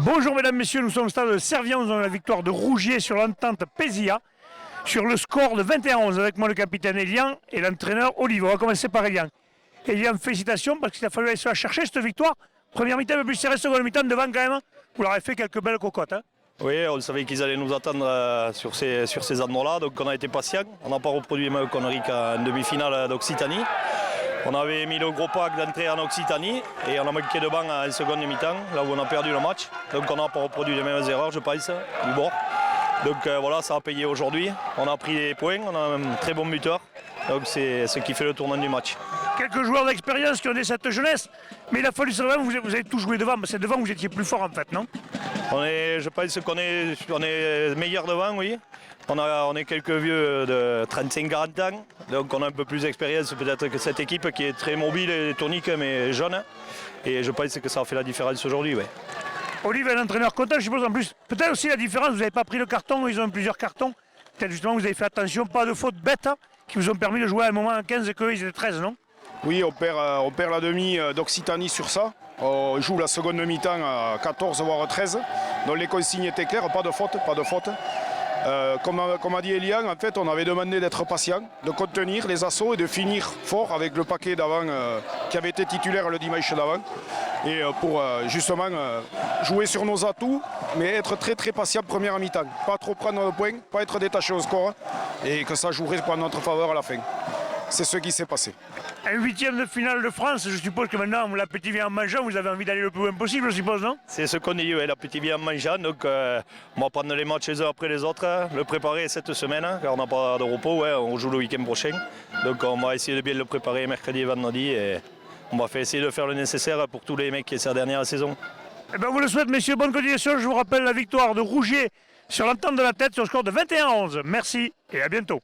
Bonjour mesdames, messieurs, nous sommes au stade de Serviens, nous avons la victoire de Rougier sur l'entente Pézilla, sur le score de 21-11 avec moi le capitaine Elian et l'entraîneur Olivier. On va commencer par Elian. Elian, félicitations parce qu'il a fallu aller se la chercher cette victoire. Première mi-temps un peu plus serrée, seconde mi-temps devant quand même. Vous leur avez fait quelques belles cocottes. Hein. Oui, on savait qu'ils allaient nous attendre sur ces endroits-là, donc on a été patient. On n'a pas reproduit les mêmes conneries qu'en demi-finale d'Occitanie. On avait mis le gros pack d'entrée en Occitanie et on a manqué de banc en seconde mi-temps, là où on a perdu le match. Donc on n'a pas reproduit les mêmes erreurs, je pense, du bord. Donc voilà, ça a payé aujourd'hui. On a pris les points, on a un très bon buteur. Donc c'est ce qui fait le tournant du match. Quelques joueurs d'expérience qui ont des cette jeunesse, mais il a fallu savoir, vous avez tout joué devant, mais c'est devant que vous étiez plus fort en fait, non? Je pense qu'on est meilleur devant, oui. On est quelques vieux de 35-40 ans, donc on a un peu plus d'expérience peut-être que cette équipe qui est très mobile et tonique mais jeune. Et je pense que ça a fait la différence aujourd'hui. Ouais. Olivier est l'entraîneur content, je suppose en plus. Peut-être aussi la différence, vous n'avez pas pris le carton, ils ont plusieurs cartons. Peut-être justement vous avez fait attention, pas de fautes bêtes hein, qui vous ont permis de jouer à un moment en 15 et qu'ils étaient 13, non? Oui, on perd la demi d'Occitanie sur ça. On joue la seconde mi-temps à 14 voire 13. Donc les consignes étaient claires, pas de faute, pas de faute. Comme a dit Elian, en fait, on avait demandé d'être patient, de contenir les assauts et de finir fort avec le paquet d'avant qui avait été titulaire le dimanche d'avant. Et pour justement jouer sur nos atouts, mais être très très patient première mi-temps. Pas trop prendre le point, pas être détaché au score et que ça jouerait pour notre faveur à la fin. C'est ce qui s'est passé. Un huitième de finale de France, je suppose que maintenant, l'appétit vient en mangeant, vous avez envie d'aller le plus loin possible, je suppose, non? C'est ce qu'on dit, ouais, l'appétit vient en mangeant, donc on va prendre les matchs les uns après les autres, le préparer cette semaine, car on n'a pas de repos, ouais, on joue le week-end prochain. Donc on va essayer de bien le préparer mercredi et vendredi, et on va essayer de faire le nécessaire pour tous les mecs qui sont sa dernière saison. Eh ben, vous le souhaite, messieurs, bonne continuation. Je vous rappelle la victoire de Rougier sur l'entente de la tête sur le score de 21-11. Merci et à bientôt.